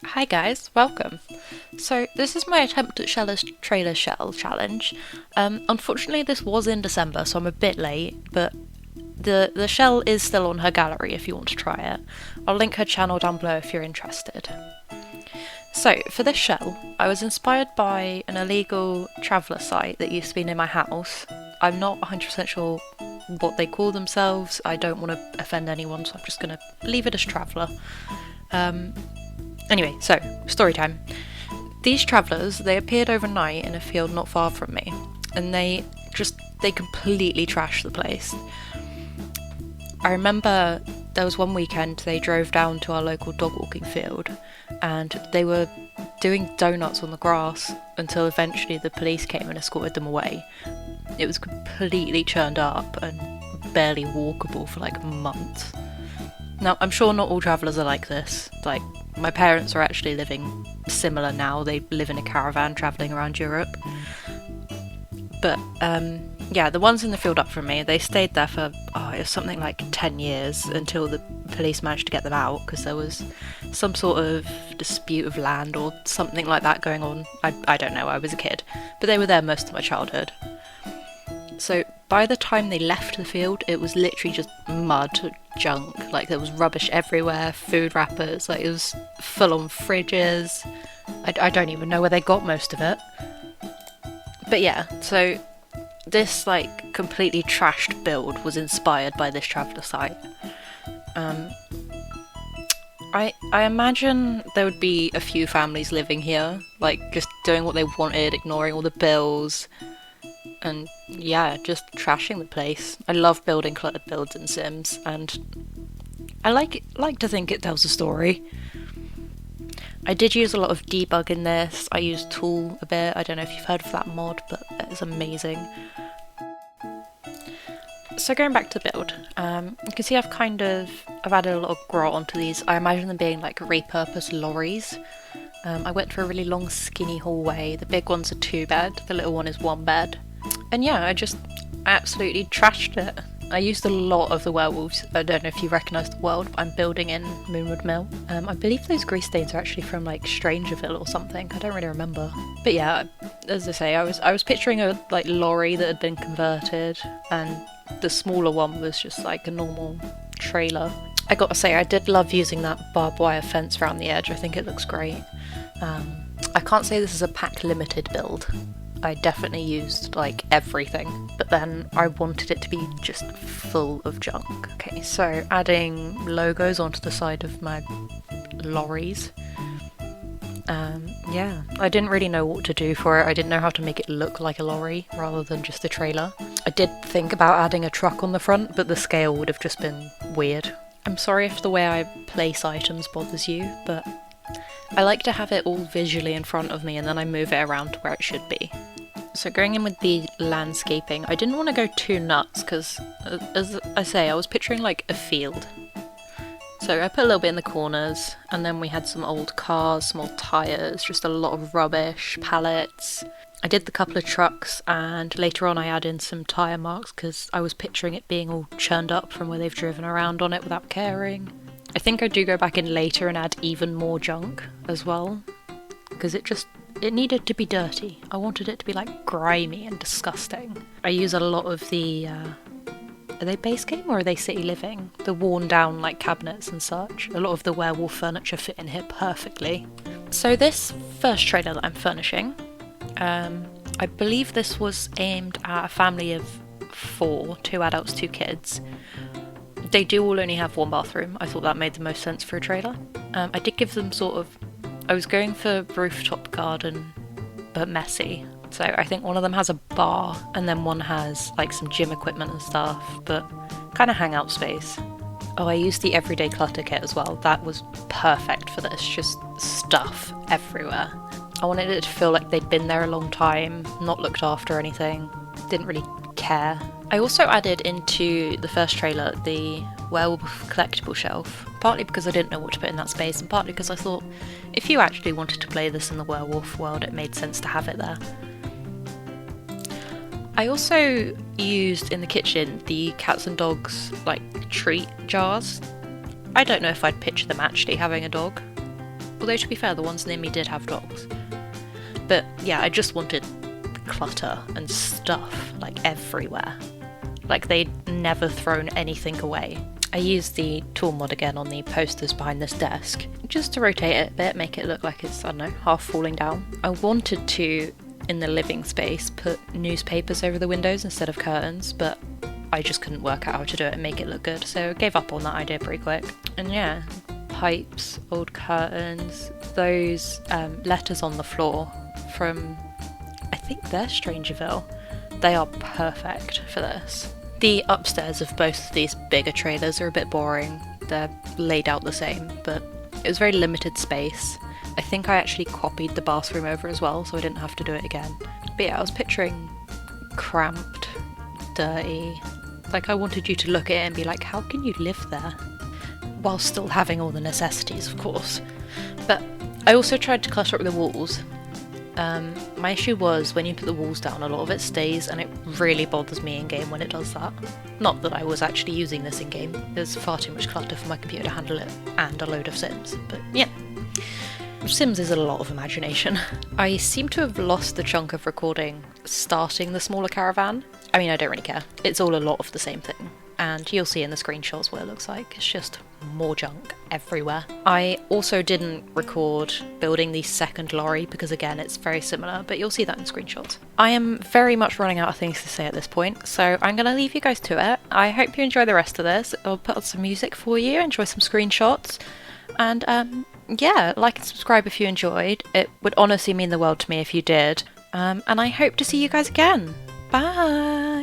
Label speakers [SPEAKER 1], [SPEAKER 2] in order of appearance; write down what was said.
[SPEAKER 1] Hi guys, welcome. So this is my attempt at Shella's trailer shell challenge. Unfortunately this was in December, so I'm a bit late, but the shell is still on her gallery if you want to try it. I'll link her channel down below if you're interested. So for this shell, I was inspired by an illegal traveller site that used to be near my house. I'm not 100% sure what they call themselves. I don't want to offend anyone, so I'm just going to leave it as traveller. Anyway, so, story time. These travellers, they appeared overnight in a field not far from me, and they completely trashed the place. I remember there was one weekend they drove down to our local dog walking field, and they were doing donuts on the grass until eventually the police came and escorted them away. It was completely churned up and barely walkable for like months. Now, I'm sure not all travellers are like this. Like, my parents are actually living similar now. They live in a caravan travelling around Europe. But, yeah, the ones in the field up from me, they stayed there for, it was something like 10 years until the police managed to get them out because there was some sort of dispute of land or something like that going on. I don't know, I was a kid. But they were there most of my childhood. So by the time they left the field, it was literally just mud, junk. Like there was rubbish everywhere, food wrappers, like it was full on fridges. I don't even know where they got most of it. But yeah, so this like completely trashed build was inspired by this traveller site. I imagine there would be a few families living here, like just doing what they wanted, ignoring all the bills. And yeah, just trashing the place. I love building cluttered builds in Sims, and I like to think it tells a story. I did use a lot of debug in this. I used Tool a bit. I don't know if you've heard of that mod, but it's amazing. So going back to the build, you can see I've added a lot of grot onto these. I imagine them being like repurposed lorries. I went for a really long skinny hallway. The big one's a 2-bed, the little one is 1-bed. And yeah, I just absolutely trashed it. I used a lot of the werewolves. I don't know if you recognise the world, but I'm building in Moonwood Mill. I believe those grease stains are actually from like Strangerville or something. I don't really remember. But yeah, as I say, I was picturing a like lorry that had been converted, and the smaller one was just like a normal trailer. I gotta say, I did love using that barbed wire fence around the edge. I think it looks great. I can't say this is a pack limited build. I definitely used like everything, but then I wanted it to be just full of junk. Okay, so adding logos onto the side of my lorries. Yeah, I didn't really know what to do for it. I didn't know how to make it look like a lorry rather than just a trailer. I did think about adding a truck on the front, but the scale would have just been weird. I'm sorry if the way I place items bothers you, but I like to have it all visually in front of me and then I move it around to where it should be. So going in with the landscaping, I didn't want to go too nuts because, as I say, I was picturing like a field. So I put a little bit in the corners, and then we had some old cars, some old tyres, just a lot of rubbish, pallets. I did the couple of trucks, and later on I added in some tyre marks because I was picturing it being all churned up from where they've driven around on it without caring. I think I do go back in later and add even more junk as well, because it needed to be dirty. I wanted it to be like grimy and disgusting. I use a lot of the, are they base game or are they city living? The worn down like cabinets and such. A lot of the werewolf furniture fit in here perfectly. So this first trailer that I'm furnishing, I believe this was aimed at a family of 4, 2 adults, 2 kids. They do all only have 1 bathroom. I thought that made the most sense for a trailer. I did give them I was going for rooftop garden, but messy. So I think one of them has a bar, and then one has like some gym equipment and stuff, but kind of hangout space. Oh, I used the everyday clutter kit as well. That was perfect for this, just stuff everywhere. I wanted it to feel like they'd been there a long time, not looked after or anything, didn't really care. I also added into the first trailer the werewolf collectible shelf, partly because I didn't know what to put in that space, and partly because I thought if you actually wanted to play this in the werewolf world, it made sense to have it there. I also used in the kitchen the cats and dogs like treat jars. I don't know if I'd picture them actually having a dog. Although to be fair, the ones near me did have dogs. But yeah, I just wanted clutter and stuff like everywhere. Like they'd never thrown anything away. I used the tool mod again on the posters behind this desk, just to rotate it a bit, make it look like it's, I don't know, half falling down. I wanted to, in the living space, put newspapers over the windows instead of curtains, but I just couldn't work out how to do it and make it look good, so I gave up on that idea pretty quick. And yeah, pipes, old curtains, those letters on the floor from, I think they're Strangerville. They are perfect for this. The upstairs of both of these bigger trailers are a bit boring. They're laid out the same, but it was very limited space. I think I actually copied the bathroom over as well, so I didn't have to do it again. But yeah, I was picturing cramped, dirty. Like I wanted you to look at it and be like, how can you live there? While still having all the necessities, of course. But I also tried to clutter up the walls. My issue was when you put the walls down, a lot of it stays, and it really bothers me in game when it does that. Not that I was actually using this in game, there's far too much clutter for my computer to handle it, and a load of Sims, but yeah. Sims is a lot of imagination. I seem to have lost the chunk of recording starting the smaller caravan. I mean, I don't really care. It's all a lot of the same thing. And you'll see in the screenshots what it looks like. It's just more junk everywhere. I also didn't record building the second lorry because again, it's very similar, but you'll see that in screenshots. I am very much running out of things to say at this point, so I'm going to leave you guys to it. I hope you enjoy the rest of this. I'll put on some music for you, enjoy some screenshots, and yeah, like and subscribe if you enjoyed. It would honestly mean the world to me if you did. And I hope to see you guys again. Bye!